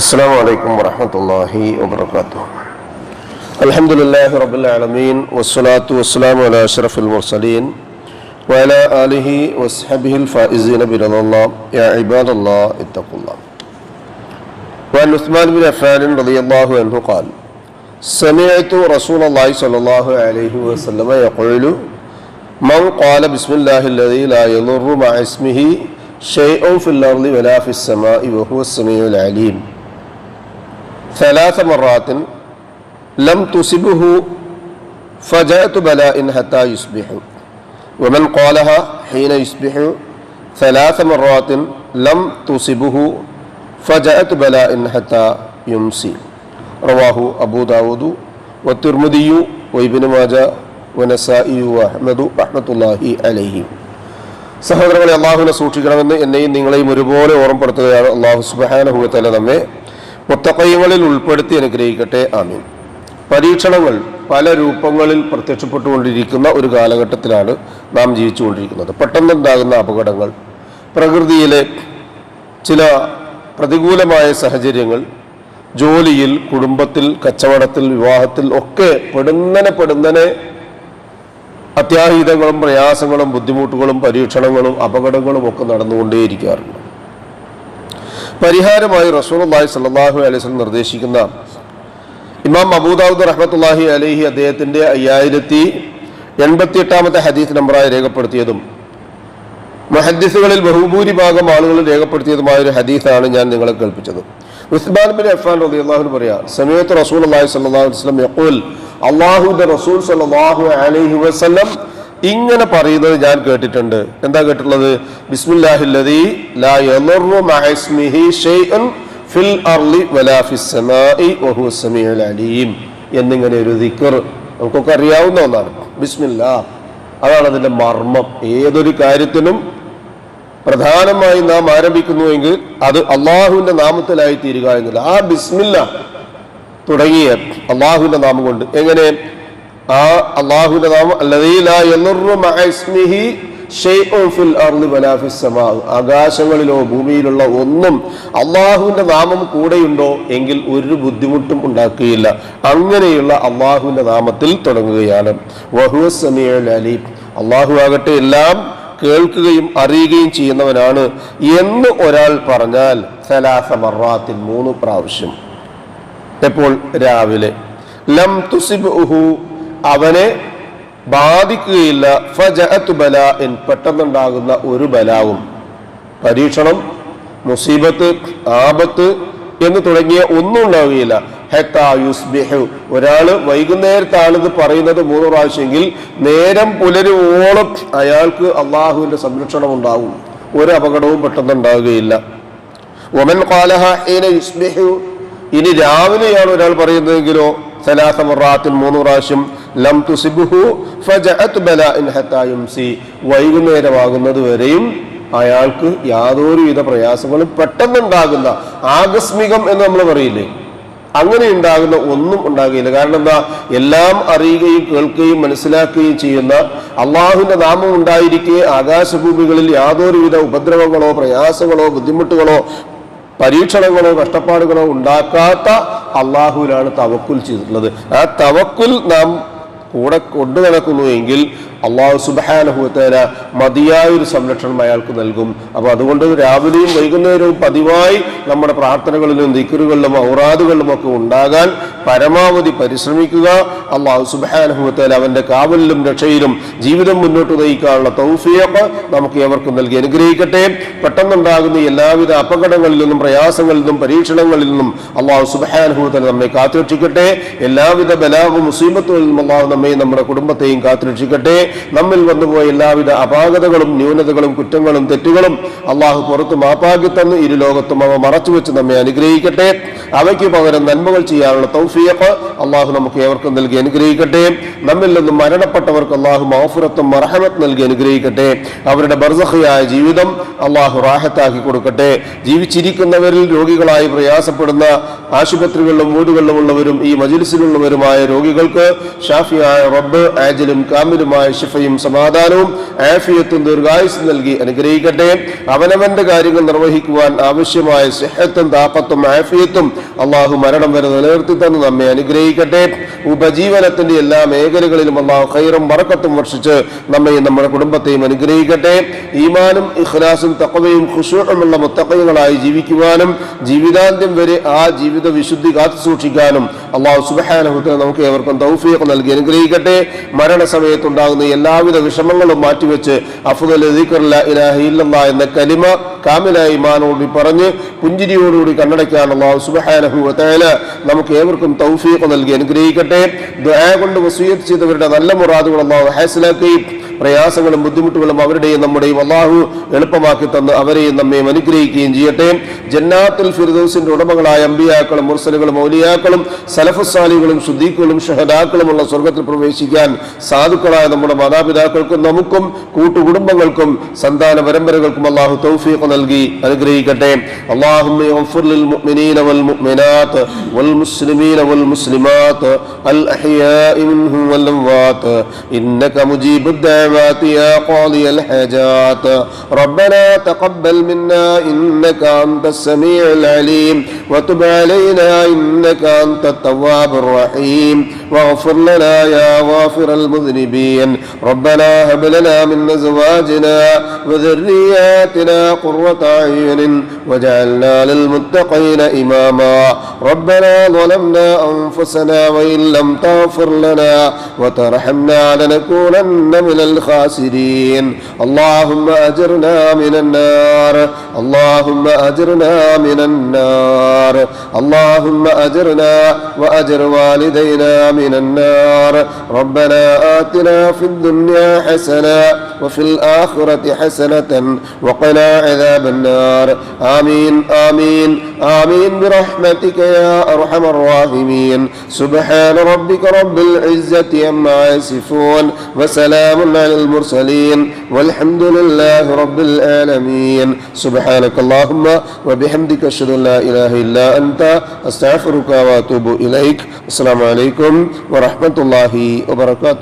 السلام عليكم ورحمة الله وبركاته. الحمد لله رب العالمين والصلاة والسلام على أشرف المرسلين وعلى آله وصحبه الفائزين برضا الله. يا عباد الله اتقوا الله. وعن عثمان بن عفان رضي الله عنه قال: سمعت رسول الله صلى الله عليه وسلم يقول: من قال بسم الله الذي لا يضر مع اسمه شيء في الأرض ولا في السماء وهو السميع العليم 3 مرات لم تصبه فجاءت بلاء حتى يصبح، ومن قالها حين يصبح 3 مرات لم تصبه فجاءت بلاء حتى يمسي. رواه أبو داود والترمذي وابن ماجه വനസാഇ വഅഹ്മദു റഹ്മത്തുള്ളാഹി അലൈഹി. സഹോദരങ്ങളെ, അള്ളാഹുവിനെ സൂക്ഷിക്കണമെന്ന് എന്നെയും നിങ്ങളെയും ഒരുപോലെ ഓർമ്മപ്പെടുത്തുകയാണ്. അള്ളാഹു സുബ്ഹാനഹു വ തആല നമ്മെ മുത്തഖീങ്ങളിൽ ഉൾപ്പെടുത്തി അനുഗ്രഹിക്കട്ടെ. ആമീൻ. പരീക്ഷണങ്ങൾ പല രൂപങ്ങളിൽ പ്രത്യക്ഷപ്പെട്ടുകൊണ്ടിരിക്കുന്ന ഒരു കാലഘട്ടത്തിലാണ് നാം ജീവിച്ചുകൊണ്ടിരിക്കുന്നത്. പെട്ടെന്നുണ്ടാകുന്ന അപകടങ്ങൾ, പ്രകൃതിയിലെ ചില പ്രതികൂലമായ സാഹചര്യങ്ങൾ, ജോലിയിൽ, കുടുംബത്തിൽ, കച്ചവടത്തിൽ, വിവാഹത്തിൽ ഒക്കെ പെടുന്നനെ അത്യാഹിതങ്ങളും പ്രയാസങ്ങളും ബുദ്ധിമുട്ടുകളും പരീക്ഷണങ്ങളും അപകടങ്ങളും ഒക്കെ നടന്നുകൊണ്ടേയിരിക്കാറുണ്ട്. പരിഹാരമായി റസൂലുള്ളാഹി സ്വല്ലല്ലാഹു അലൈഹി വസല്ലം നിർദ്ദേശിക്കുന്ന ഇമാം അബൂ ദാവൂദ് റഹ്മത്തുള്ളാഹി അലൈഹി അദ്ദേഹത്തിൻ്റെ 5088 ഹദീസ് നമ്പറായി രേഖപ്പെടുത്തിയതും മുഹദ്ദിസുകളിൽ ബഹുഭൂരിഭാഗം ആളുകൾ രേഖപ്പെടുത്തിയതുമായ ഒരു ഹദീസാണ് ഞാൻ നിങ്ങളെ കേൾപ്പിച്ചത്. ഉസ്മാൻ ബിൻ അഫ്ഫാൻ റളിയല്ലാഹു അൻഹു പറയാ: സമയത്ത് റസൂലുള്ളാഹി സ്വല്ലല്ലാഹു അലൈഹി വസല്ലം യഖൂൽ, അല്ലാഹുവിന്റെ റസൂൽ സ്വല്ലല്ലാഹു അലൈഹി വസല്ലം ഇങ്ങനെ പറയുന്നത് ഞാൻ കേട്ടിട്ടുണ്ട്. എന്താ കേട്ടിട്ടുള്ളത്? ബിസ്മില്ലാഹില്ലദീ ലാ യദുറു മഅ ഇസ്മിഹി ഷൈഉൻ ഫിൽ അർളി വലാ ഫിസ് സമാഇ വഹുവ സമീഉൽ അലീം എന്നിങ്ങനെ ഒരു ദിക്ർ നമുക്കൊക്കെ അറിയാവുന്ന ഒന്നാണ്. ബിസ്മില്ലാ, അതാണ് അതിന്റെ മർമ്മം. ഏതൊരു കാര്യത്തിനും പ്രധാനമായി നാം ആരംഭിക്കുന്നുവെങ്കിൽ അത് അള്ളാഹുവിന്റെ നാമത്തിലായി തീരുക എന്നില്ല. ആ ബിസ്മില്ല തുടങ്ങിയ അള്ളാഹുവിന്റെ നാമം കൊണ്ട് എങ്ങനെ ആ അള്ളാഹുവിന്റെ നാമം അല്ലദീ ലാ യദുറു മഅ ഇസ്മിഹി ഷൈഉൻ ഫിൽ അർളി വലാ ഫിസ് സമാ, ആകാശങ്ങളിലോ ഭൂമിയിലുള്ള ഒന്നും അള്ളാഹുവിന്റെ നാമം കൂടെയുണ്ടോ എങ്കിൽ ഒരു ബുദ്ധിമുട്ടും ഉണ്ടാക്കുകയില്ല. അങ്ങനെയുള്ള അള്ളാഹുവിന്റെ നാമത്തിൽ തുടങ്ങുകയാണ്. വഹുവ സമീഉൽ അലീം, അള്ളാഹു ആകട്ടെ എല്ലാം കേൾക്കുകയും അറിയുകയും ചെയ്യുന്നവനാണ് എന്ന് ഒരാൾ പറഞ്ഞാൽ 3 മർറാത്തിൻ 3 പ്രാവശ്യം. എപ്പോൾ? രാവിലെ. ലം തുസിബ്ഹു, അവനെ ബാധിക്കുകയില്ല. ഫജഅതു ബലാഇൻ, പെട്ടെന്നുണ്ടാകുന്ന ഒരു ബലാവും, പരീക്ഷണം, മുസീബത്ത്, ആപത്ത് എന്ന് തുടങ്ങിയ ഒന്നും ഉണ്ടാവുകയില്ല. ഹത്താ യുസ്ബിഹു, ഒരാള് വൈകുന്നേരത്താണിത് പറയുന്നത് 3 പ്രാവശ്യമെങ്കിൽ നേരം പുലരുവോളം അയാൾക്ക് അള്ളാഹുവിന്റെ സംരക്ഷണം ഉണ്ടാവും. ഒരു അപകടവും പെട്ടെന്നുണ്ടാവുകയില്ല. വമൻ ഖാലഹ ഹീന യുസ്ബിഹു, ഇനി രാവിലെയാണ് ഒരാൾ പറയുന്നതെങ്കിലോ 3 മർറാത്തിൻ 3 പ്രാവശ്യം ലം തുസിബ്ഹു ഫജഅത് ബലാഇൻ ഹത്താ യുംസി, വൈകുന്നേരമാകുന്നത് വരെയും അയാൾക്ക് യാതൊരുവിധ പ്രയാസങ്ങളും പെട്ടെന്നുണ്ടാകുന്ന ആകസ്മികം എന്ന് നമ്മൾ പറയില്ലേ, അങ്ങനെ ഉണ്ടാകുന്ന ഒന്നും ഉണ്ടാകുകയില്ല. കാരണം എന്താ? എല്ലാം അറിയുകയും കേൾക്കുകയും മനസ്സിലാക്കുകയും ചെയ്യുന്ന അള്ളാഹുവിന്റെ നാമം ഉണ്ടായിരിക്കെ ആകാശഭൂമികളിൽ യാതൊരുവിധ ഉപദ്രവങ്ങളോ പ്രയാസങ്ങളോ ബുദ്ധിമുട്ടുകളോ പരീക്ഷണങ്ങളോ കഷ്ടപ്പാടുകളോ ഉണ്ടാക്കാത്ത അള്ളാഹുവിലാണ് തവക്കുൽ ചെയ്തിട്ടുള്ളത്. ആ തവക്കുൽ നാം കൂടെ കൊണ്ടു നടക്കുന്നുവെങ്കിൽ അള്ളാഹു സുബ്ഹാനഹു വ തആല മതിയായൊരു സംരക്ഷണം അയാൾക്ക് നൽകും. അപ്പോൾ അതുകൊണ്ട് രാവിലെയും വൈകുന്നേരവും പതിവായി നമ്മുടെ പ്രാർത്ഥനകളിലും ദിക്റുകളിലും ഔറാദുകളിലും ഒക്കെ ഉണ്ടാകാൻ പരമാവധി പരിശ്രമിക്കുക. അള്ളാഹു സുബ്ഹാനഹു വ തആല അവന്റെ കാവലിലും രക്ഷയിലും ജീവിതം മുന്നോട്ട് നയിക്കാനുള്ള തൗഫീഖ് നമുക്ക് ഏവർക്കും നൽകി അനുഗ്രഹിക്കട്ടെ. പെട്ടെന്നുണ്ടാകുന്ന എല്ലാവിധ അപകടങ്ങളിൽ നിന്നും പ്രയാസങ്ങളിൽ നിന്നും പരീക്ഷണങ്ങളിൽ നിന്നും അള്ളാഹു സുബ്ഹാനഹു വ തആല നമ്മെ കാത്തുരക്ഷിക്കട്ടെ. എല്ലാവിധ ബലാവും മുസീബത്തുകളിൽ നിന്നും അള്ളാഹു നമ്മയും നമ്മുടെ കുടുംബത്തെയും കാത്തുരക്ഷിക്കട്ടെ. നമ്മിൽ വന്നുപോയ എല്ലാവിധ അപാകതകളും ന്യൂനതകളും കുറ്റങ്ങളും തെറ്റുകളും അള്ളാഹു പുറത്ത് മാപ്പാക്കി തന്ന് ഇരു ലോകത്തും അവ മറച്ചുവെച്ച് നമ്മെ അനുഗ്രഹിക്കട്ടെ. അവയ്ക്ക് പകരം നന്മകൾ ചെയ്യാനുള്ള തൗഫീഖ് അള്ളാഹു നമുക്ക് ഏവർക്കും നൽകി അനുഗ്രഹിക്കട്ടെ. നമ്മിൽ നിന്നും മരണപ്പെട്ടവർക്ക് അള്ളാഹു മഗ്ഫിറത്തും മർഹമത്ത് നൽകി അനുഗ്രഹിക്കട്ടെ. അവരുടെ ബർസഖിയായ ജീവിതം അള്ളാഹു റാഹത്താക്കി കൊടുക്കട്ടെ. ജീവിച്ചിരിക്കുന്നവരിൽ രോഗികളായി പ്രയാസപ്പെടുന്ന ആശുപത്രികളിലും വീടുകളിലുമുള്ളവരും ഈ മജ്ലിസിലുള്ളവരുമായ രോഗികൾക്ക് ഷാഫിയായ റബ്ബ് ആജിലും കാമിലുമായ ശിഫയും സമാധാനവും ആഫിയത്തും ദീർഘായുസ്സും നൽകി അനുഗ്രഹിക്കട്ടെ. അവനവന്റെ കാര്യങ്ങൾ നിർവഹിക്കുവാൻ ആവശ്യമായ സിഹത്തും താഖത്തും ആഫിയത്തും അള്ളാഹു മരണം വരെ നിലനിർത്തി തന്ന് നമ്മെ അനുഗ്രഹിക്കട്ടെ. ഉപജീവനത്തിന്റെ എല്ലാ മേഖലകളിലും അള്ളാഹു ഖൈറും ബറക്കത്തും വർഷിച്ച് നമ്മയും നമ്മുടെ കുടുംബത്തെയും അനുഗ്രഹിക്കട്ടെ. ഈമാനും ഇഖ്ലാസും തഖ്വയും ഖുശൂഉമുള്ള മുത്തഖീകളായി ജീവിക്കുവാനും ജീവിതാന്ത്യം വരെ ആ ജീവിത വിശുദ്ധി കാത്തു സൂക്ഷിക്കാനും അള്ളാഹു സുബ്ഹാനഹു വ തആല നമുക്ക് ഏവർക്കും തൗഫീഖ് നൽകി അനുഗ്രഹിക്കട്ടെ. മരണസമയത്തുണ്ടാകുന്ന എല്ലാവിധ വിഷമങ്ങളും മാറ്റിവെച്ച് അഫ്ദൽ ദിക്ർ ലാ ഇലാഹ ഇല്ലല്ലാഹ് എന്ന കലിമ കാമിലായ ഈമാനോടുകൂടി പറഞ്ഞ് പുഞ്ചിരിയോടുകൂടി കണ്ണടയ്ക്കാൻ അള്ളാഹു സുബ്ഹാനഹു വ തആല നമുക്ക് ഏവർക്കും തൗഫീഖ് നൽകി അനുഗ്രഹിക്കട്ടെ. ദുആ കൊണ്ട് വസിയത്ത് ചെയ്തവരുടെ നല്ല മുറാദുകൾ അള്ളാഹു ഹാസിലാക്കി പ്രയാസങ്ങളും ബുദ്ധിമുട്ടുകളും അവരുടെയും നമ്മുടെയും അള്ളാഹു എളുപ്പമാക്കി തന്ന് അവരെയും നമ്മയും അനുഗ്രഹിക്കുകയും ചെയ്യട്ടെ. ജന്നാത്തുൽ ഫിർദൗസിന്റെ ഉടമകളായ അമ്പിയാക്കളും മുർസലുകളും ഔലിയാക്കളും സലഫുസ്സാലികളും സുദ്ദീഖുകളും ഷഹദാക്കളുമുള്ള സ്വർഗത്തിൽ പ്രവേശിക്കാൻ സാധുക്കളായ നമ്മുടെ മാതാപിതാക്കൾക്കും നമുക്കും കൂട്ടുകുടുംബങ്ങൾക്കും സന്താന പരമ്പരകൾക്കും അള്ളാഹു തൗഫീഖ് നൽകി അനുഗ്രഹിക്കട്ടെ. അല്ലാഹുമ്മ ഗ്ഫിർ ലിൽ മുഅ്മിനീന വൽ മുഅ്മിനാത്ത് വൽ മുസ്ലിമീന വൽ മുസ്ലിമാത്ത് അൽ അഹ്യാഇ മിൻഹും വൽ അംവാത്ത് ഇന്നക മുജീബുദ് دعوات يا قاضي الحاجات ربنا تقبل منا إنك أنت السميع العليم وتب علينا إنك أنت التواب الرحيم واغفر لنا يا غافر المذنبين ربنا هب لنا من أزواجنا وذرياتنا قرة أعين واجعلنا للمتقين إماما ربنا ظلمنا أنفسنا وإن لم تغفر لنا وترحمنا لنكونن من الخاسرين اللهم أجرنا من النار اللهم أجرنا من النار اللهم أجرنا وأجر والدينا من النار ربنا آتنا في الدنيا حسنة وفي الآخرة حسنة وقنا عذاب النار آمين آمين آمين برحمتك يا أرحم الراحمين سبحان ربك رب العزة عما يصفون وسلام على المرسلين والحمد لله رب العالمين سبحانك اللهم وبحمدك أشهد أن لا إله إلا أنت أستغفرك وأتوب إليك السلام عليكم ورحمة الله وبركاته.